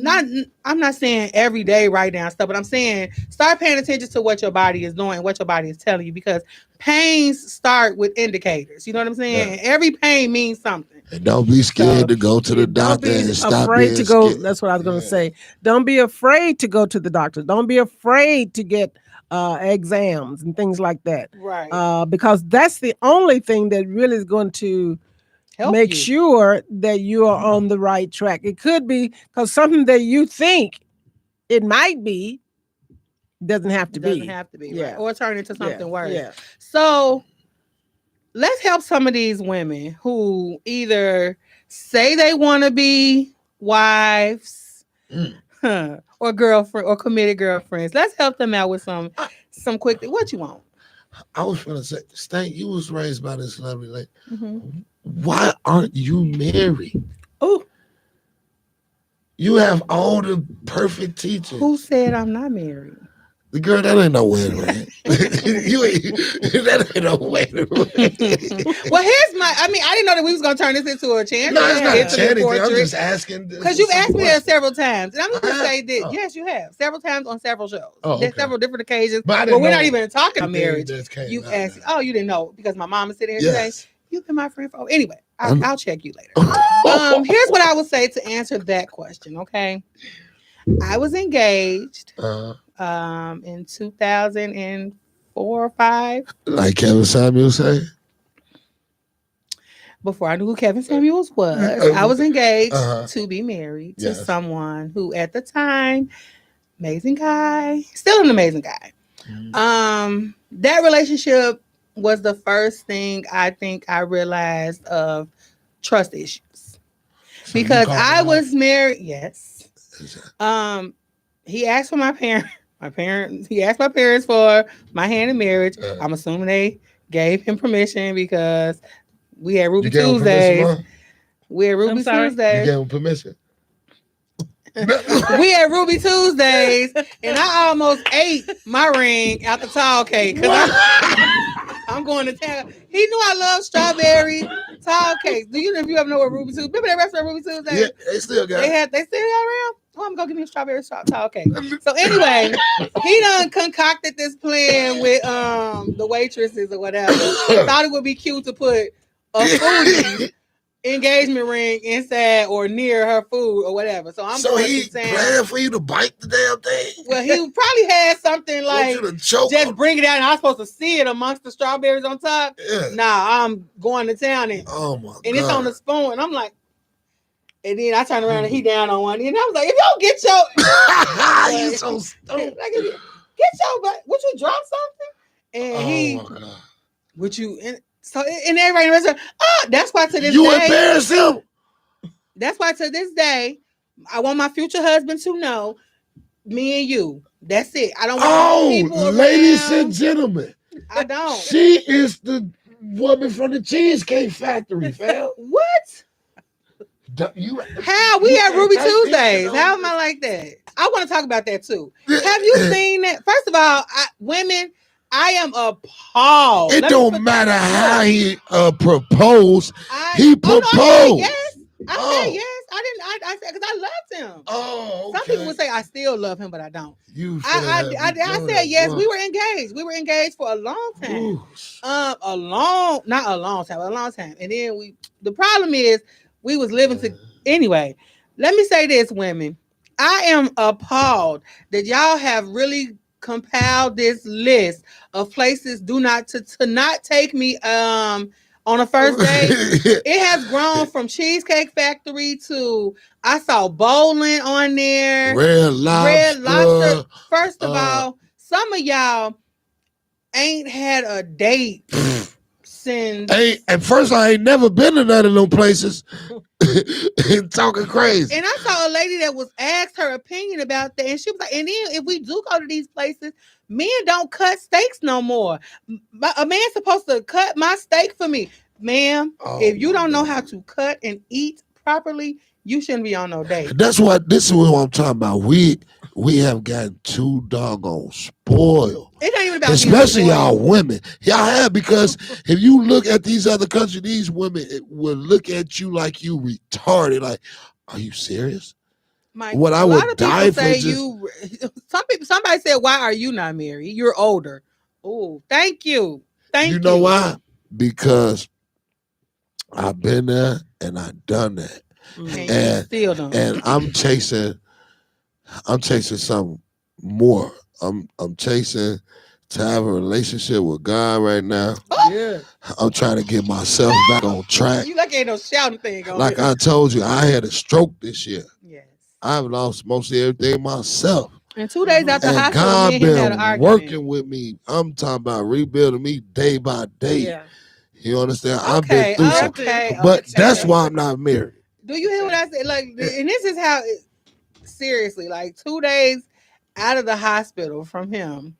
I'm not saying every day write down stuff, but I'm saying start paying attention to what your body is doing, what your body is telling you, because pains start with indicators. You know what I'm saying? Yeah. Every pain means something.
And don't be scared to go to the doctor and stop being
to go.
scared.
That's what I was going to say. Don't be afraid to go to the doctor. Don't be afraid to get exams and things like that.
Right.
Because that's the only thing that really is going to make sure that you are on the right track. It could be because something that you think it might be doesn't have to be.
Right? Or turn into something worse.
Yeah.
So let's help some of these women who either say they want to be wives or girlfriend or committed girlfriends. Let's help them out with some quick thing. What you want?
I was going to say, Stank, you was raised by this lovely lady. Why aren't you married?
Oh,
you have all the perfect teachers.
Who said I'm not married?
The girl, that ain't no way to run. That ain't no way to run.
Well, I didn't know that we was going to turn this into a channel.
No, it's not a channel. I'm just asking.
Because you've asked me that several times. And I'm just going to say that, yes, you have. Several times on several shows. There's several different occasions. But we're not even talking about marriage. You asked, you didn't know because my mom is sitting here today. You've been my friend for anyway. I'll check you later. Here's what I would say to answer that question. Okay, I was engaged in 2004 or 5.
Like Kevin Samuels say.
Before I knew who Kevin Samuels was, I was engaged to be married to someone who, at the time, amazing guy, still an amazing guy. That relationship was the first thing I think I realized of trust issues. So because I was married, yes. He asked for my parents. He asked my parents for my hand in marriage. I'm assuming they gave him permission because we had Ruby Tuesdays. We had Ruby Tuesdays.
You gave him permission.
We had Ruby Tuesdays, and I almost ate my ring out the tall cake because I'm going to town. He knew I love strawberry tall cakes. Do you know if you ever know what Ruby Tuesdays? Remember that restaurant Ruby Tuesdays?
Yeah, they still got it.
They still got around. Oh, I'm gonna give me a strawberry tall cake. So anyway, he done concocted this plan with the waitresses or whatever. Thought it would be cute to put a foodie engagement ring inside or near her food or whatever. So
he planned for you to bite the damn thing.
Well, he probably had something like just bring it out and I'm supposed to see it amongst the strawberries on top. Yeah. Nah, I'm going to town and it's on the spoon. And I'm like, and then I turned around and he down on one. And I was like, if you don't get your
you so stupid.
Like, get your butt. Would you drop something? And would you so and everybody in the restaurant, that's why to this day
you embarrass him.
That's why to this day, I want my future husband to know me and you. That's it. I don't want people
ladies
around.
And gentlemen.
I don't.
She is the woman from the Cheesecake Factory, fam.
What? How? We have Ruby Tuesdays. How am I like that? I want to talk about that too. Have you seen that? First of all, women, I am appalled.
It don't matter how he proposed. He proposed.
I said yes. I said because I loved him.
Oh, okay.
Some people would say I still love him, but I don't. I said yes. We were engaged. We were engaged for a long time. A long time. And then the problem is we was living anyway. Let me say this, women. I am appalled that y'all have really compiled this list of places to not take me on a first date. It has grown from Cheesecake Factory to I saw bowling on there.
Red Lobster.
First of all, some of y'all ain't had a date since.
At first, I ain't never been to none of them places. And talking crazy.
And I saw a lady that was asked her opinion about that, and she was like, and then if we do go to these places, men don't cut steaks no more. A man's supposed to cut my steak for me. Ma'am, if you don't know how to cut and eat properly, you shouldn't be on no date.
This is what I'm talking about. We have gotten too doggone spoiled.
It ain't even about
especially y'all women. Y'all have, because if you look at these other countries, these women will look at you like you retarded. Like, are you serious? What I would die for.
Somebody said, why are you not married? You're older. Oh, thank you.
You know why? Because I've been there and I've done that. And still don't. And I'm chasing something more. I'm chasing to have a relationship with God right now.
Yeah.
I'm trying to get myself back on track.
You like ain't no shouting thing on
like I told you, I had a stroke this year.
Yes.
I've lost most of everything myself.
And 2 days after the hospital,
God been working with me. I'm talking about rebuilding me day by day. Yeah. You understand? I've been through something. But that's why I'm not married.
Do you hear what I said? Like, and this is how, seriously, like 2 days out of the hospital from him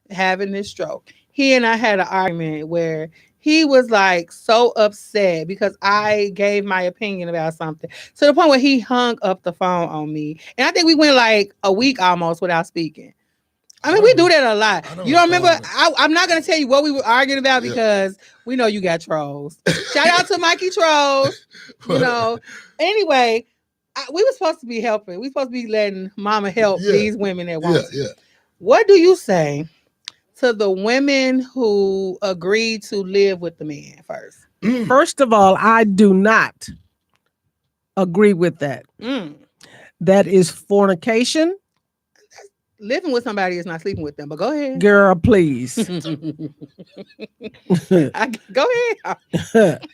having this stroke, he and I had an argument where he was like so upset because I gave my opinion about something to the point where he hung up the phone on me. And I think we went like a week almost without speaking. I mean, we do that a lot. You don't remember? I'm not going to tell you what we were arguing about because we know you got trolls. Shout out to Mikey Trolls. You know. Anyway, we were supposed to be helping. We were supposed to be letting mama help these women that want to. What do you say to the women who agreed to live with the man first?
First of all, I do not agree with that. That is fornication.
Living with somebody is not sleeping with them, but go ahead.
Girl, please.
Go ahead.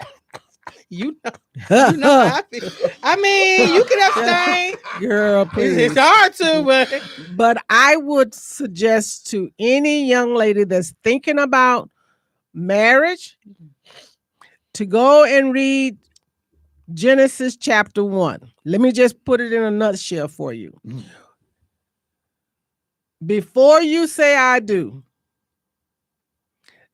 You know how I feel. I mean, you can abstain.
Girl, please.
It's hard to,
but I would suggest to any young lady that's thinking about marriage to go and read Genesis chapter 1. Let me just put it in a nutshell for you. Before you say I do,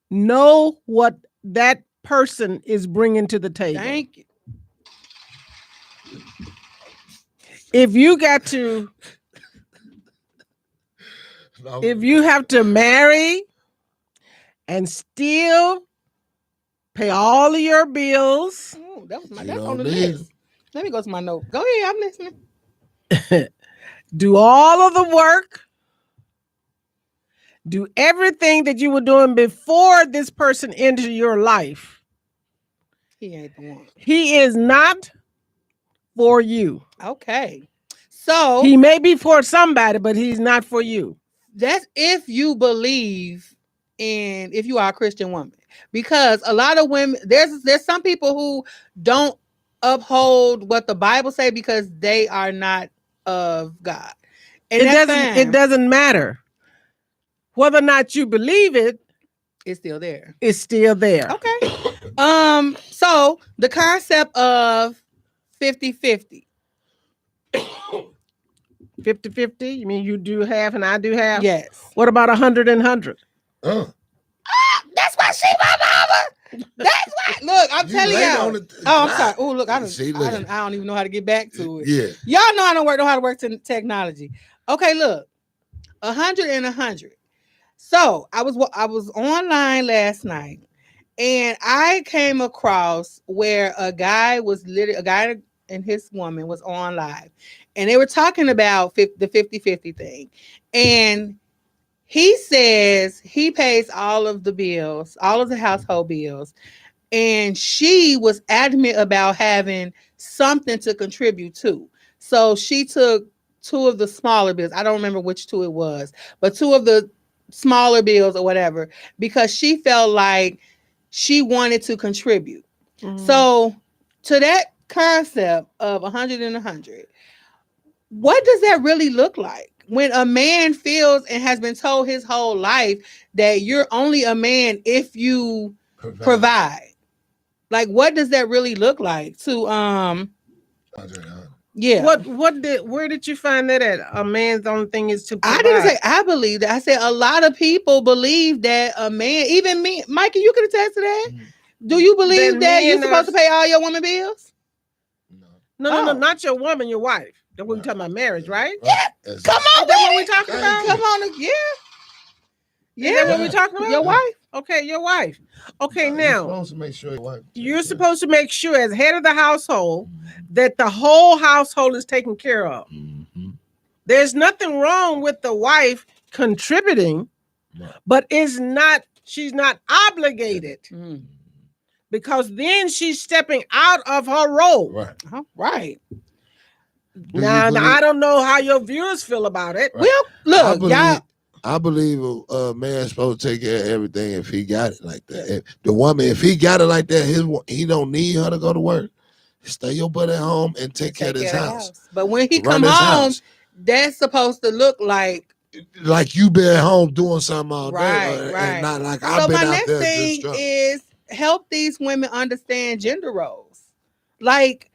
know what that person is bringing to the table.
Thank you.
If you got to, if you have to marry and still pay all of your bills.
Ooh, that's on the list. Let me go to my note. Go ahead, I'm listening.
Do all of the work. Do everything that you were doing before this person entered your life.
He ain't the one.
He is not for you.
Okay. So
he may be for somebody, but he's not for you.
That's if you believe in, if you are a Christian woman. Because a lot of women, there's some people who don't uphold what the Bible say because they are not of God. And
it doesn't matter. Whether or not you believe it,
it's still there.
It's still there.
Okay. So the concept of 50-50.
50-50? You mean you do half and I do half?
Yes.
What about 100 and 100?
That's why she my mama. That's why. Look, I'm telling y'all. I'm sorry. Oh, look, I don't even know how to get back to it.
Yeah.
Y'all know I don't know how to work technology. Okay, look. 100 and 100. So I was online last night and I came across where a guy and his woman was on live and they were talking about the 50-50 thing. And he says he pays all of the bills, all of the household bills. And she was adamant about having something to contribute to. So she took 2 of the smaller bills. I don't remember which 2 it was, but 2 of the smaller bills or whatever, because she felt like she wanted to contribute. Mm-hmm. So to that concept of 100 and 100, what does that really look like? When a man feels and has been told his whole life that you're only a man if you provide. Like, what does that really look like to yeah.
Where did you find that at? A man's only thing is to provide.
I didn't say I believe that. I said a lot of people believe that a man, even me, Mikey, you can attest to that. Do you believe that you're supposed to pay all your woman bills?
No, not your woman, your wife. That we're talking about marriage, right?
Yeah. Come on,
is that what we're talking about?
Come on, yeah.
Is that what we're talking about?
Your wife.
Okay, your wife. Okay, now
you're supposed to make sure your wife.
You're supposed to make sure, as head of the household, that the whole household is taken care of. Mm-hmm. There's nothing wrong with the wife contributing, but she's not obligated. Mm. Because then she's stepping out of her role.
Right.
Right.
Now, I don't know how your viewers feel about it.
Right. Well, look,
I believe a man's supposed to take care of everything if he got it like that. If the woman, if he got it like that, he don't need her to go to work. Stay your butt at home and take care of this house.
But when he come home, that's supposed to look like
you been at home doing something all
day. Right.
And not like I've been out there. So my next thing
is help these women understand gender roles. Like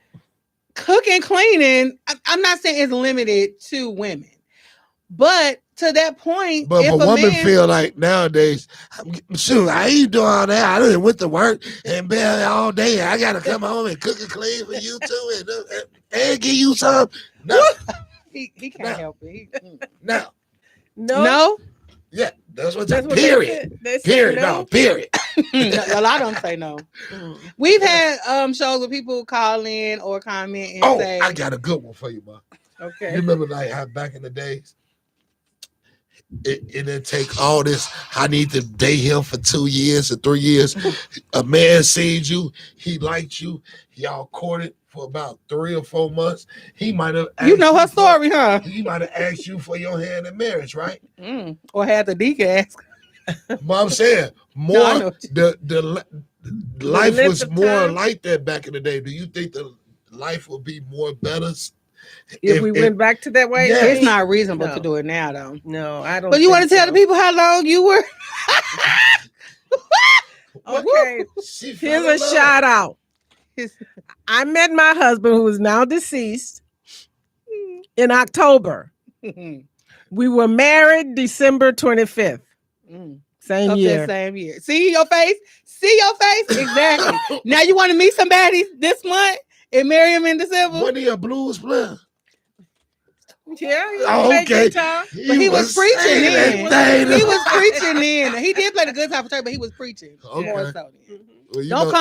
cooking, cleaning, I'm not saying it's limited to women. But to that point,
but women feel like nowadays, shoot, I ain't doing all that. I done went to work and been all day. I gotta come home and cook and clean for you too, and give you some. No,
he can't help it.
No.
Yeah, that's what. Period. Period. No. Period.
A lot of them say no. We've had shows where people call in or comment and say,
I got a good one for you, Ma.
Okay.
You remember like how back in the days, and then take all this. I need to date him for 2 years or 3 years. A man seen you, he liked you, y'all courted for about 3 or 4 months. He might have
You know her story, huh?
He might have asked you for your hand in marriage, right?
Or had the deacon ask.
But I'm saying more the life was more like that back in the day. Do you think the life would be more better
if we went back to that way?
Yeah. It's not reasonable to do it now, though.
No, I don't.
But you want to tell the people how long you were?
Okay, here's a shout out. I met my husband, who is now deceased, in October. We were married December 25th. Same year.
Same year. See your face? Exactly. Now you want to meet somebody this month and marry him in December?
What are your blues playing?
Yeah,
okay.
But he was preaching then. He was preaching then. He did play the guitar for church, but he was preaching more so then. Well, don't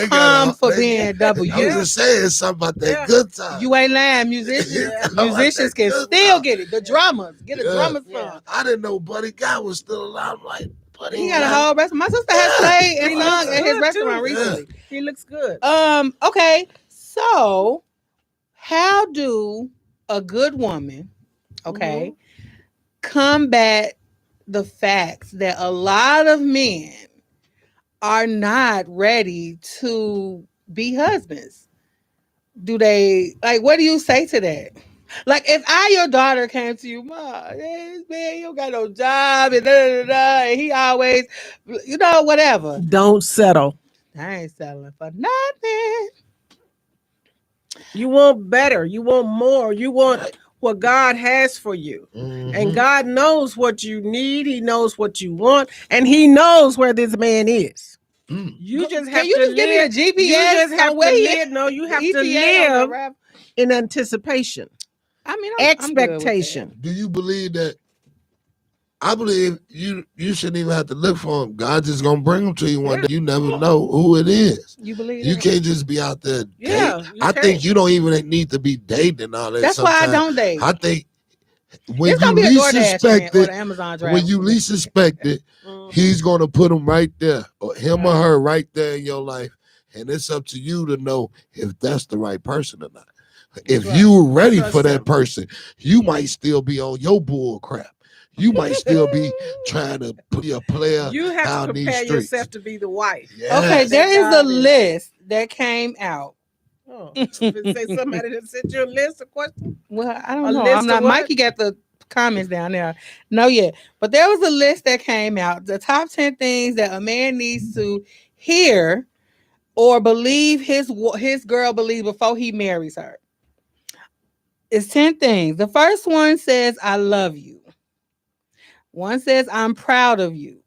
come for being W.
I'm just saying something about that good time.
You ain't lying, musicians. Musicians can still get it. The drummers get a drummer song.
I didn't know Buddy Guy was still alive. Like, Buddy,
he got a whole restaurant. My sister has played and sung at his restaurant recently.
He looks good.
Okay. So, how do a good woman, combat the facts that a lot of men are not ready to be husbands? Do they, like, what do you say to that? Like, if your daughter came to you, Mom, this man, you don't got no job, and and he always, whatever.
Don't settle.
I ain't settling for nothing.
You want better. You want more. You want what God has for you. And God knows what you need. He knows what you want. And he knows where this man is. You just have to
give me a GPS?
You just have to live. No, you have to live in anticipation.
I mean,
expectation.
Do you believe that? I believe you shouldn't even have to look for him. God just gonna bring him to you one day. You never know who it is.
You believe
you can't just be out there.
Yeah,
I think you don't even need to be dating and all that.
That's why I don't date.
I think when you least suspect it, he's gonna put him right there, or him or her right there in your life, and it's up to you to know if that's the right person or not. If you're ready for that person, you might still be on your bull crap. You might still be trying to be a player.
You have to prepare yourself to be the wife.
Yes.
Okay, there is a list that came out.
Oh, say somebody that sent you a list of questions.
Well, I don't know. I'm not. Mikey got the comments down there. No, yet, but there was a list that came out. The top 10 things that a man needs to hear or believe his girl believe before he marries her. It's 10 things. The first one says, "I love you." One says, "I'm proud of you.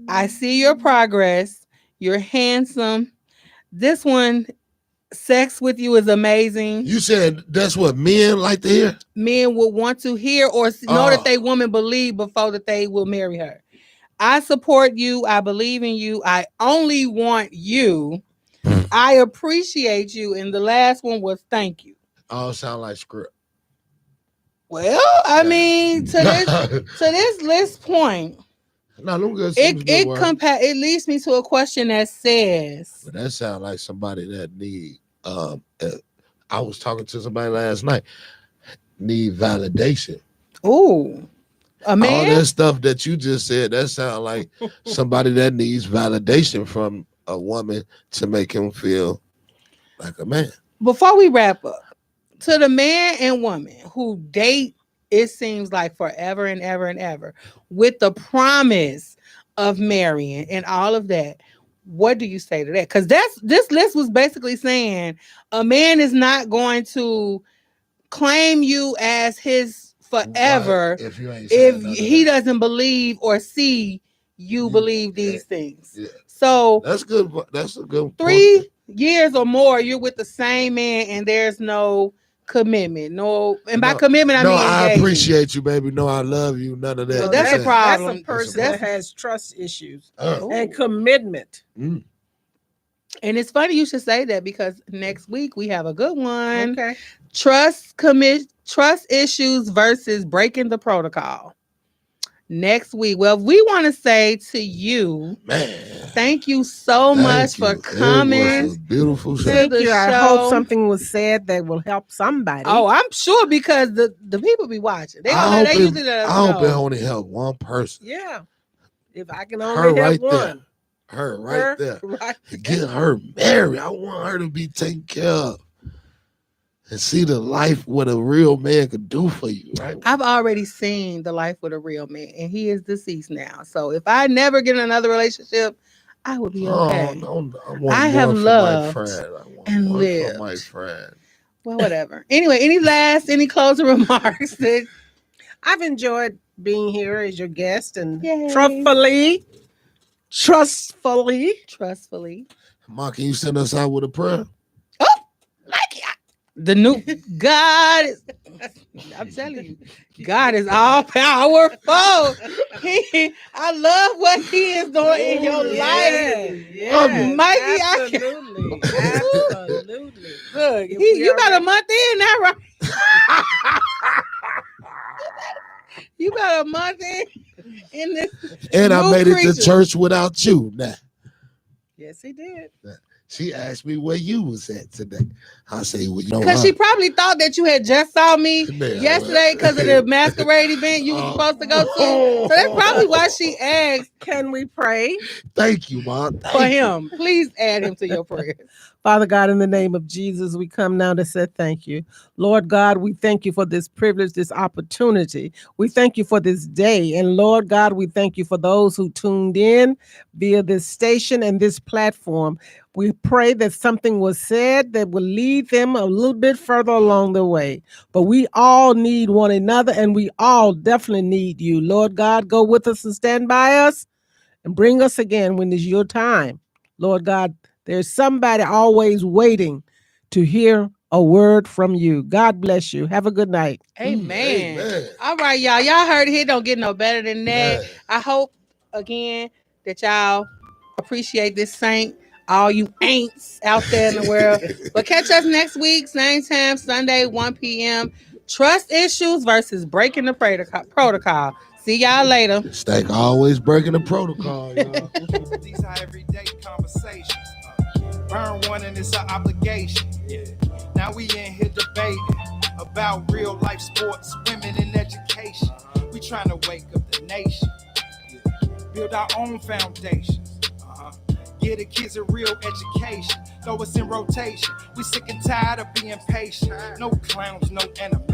I see your progress. You're handsome." This one, "Sex with you is amazing."
You said that's what men like to hear?
Men will want to hear or know that they woman believe before that they will marry her. "I support you. I believe in you. I only want you. I appreciate you." And the last one was, "Thank you."
All sound like script.
Well, I mean, to this list point, it leads me to a question that says,
but that sounds like somebody that need. I was talking to somebody last night. Need validation.
Ooh, a man.
All that stuff that you just said, that sounds like somebody that needs validation from a woman to make him feel like a man.
Before we wrap up, to the man and woman who date, it seems like forever and ever and ever, with the promise of marrying and all of that, what do you say to that? Because this list was basically saying a man is not going to claim you as his forever if he doesn't believe or see you believe these things. Yeah. So
that's good. That's a good
3 years or more, you're with the same man and there's no commitment. By commitment, I mean
I appreciate you, baby. No, I love you. None of that.
So that's a problem.
That's a person that has trust issues and commitment.
And it's funny you should say that, because next week we have a good one.
Okay.
Trust issues versus breaking the protocol. next week. Well, we want to say to you,
man,
thank you so much for coming.
It was a beautiful show.
Thank you. I hope something was said that will help somebody.
Oh, I'm sure, because the people be watching.
I hope it only help one person.
Yeah. If I can only help one.
Her right there. Get her married. I want her to be taken care of. And see the life what a real man could do for you, right?
I've already seen the life with a real man, and he is deceased now. So if I never get in another relationship, I will be okay. I have loved and lived.
My friend.
Well, whatever. Anyway, any closing remarks?
I've enjoyed being here as your guest, and
Yay.
trustfully.
Mark, can you send us out with a prayer?
The new God is, I'm telling you, God is all powerful. I love what he is doing in your life.
Yeah,
Mikey,
absolutely.
Look, you about a month in now, right? You about a month in this.
And I made it to church without you now.
Yes, he did.
She asked me where you was at today. I say, well,
because she probably thought that you had just saw me yesterday because of the masquerade event you were supposed to go to. So that's probably why she asked,
can we pray?
Thank you, Mom.
For him. Please add him to your prayers.
Father God, in the name of Jesus, we come now to say thank you. Lord God, we thank you for this privilege, this opportunity. We thank you for this day. And Lord God, we thank you for those who tuned in via this station and this platform. We pray that something was said that will lead them a little bit further along the way. But we all need one another, and we all definitely need you. Lord God, go with us and stand by us and bring us again when it's your time. Lord God, there's somebody always waiting to hear a word from you. God bless you. Have a good night.
Amen. All right, y'all. Y'all heard it. Don't get no better than that. Yeah. I hope, again, that y'all appreciate this saint, all you ain'ts out there in the world. But catch us next week, same time, Sunday, 1 p.m. Trust issues versus breaking the protocol. See y'all later.
Stack always breaking the protocol, y'all.
These are everyday conversations. Burn one and it's an obligation. Yeah. Now we in here debating about real life sports, women, and education. We trying to wake up the nation. Build our own foundations. Give the kids a real education. Throw us in rotation. We sick and tired of being patient. No clowns, no animation.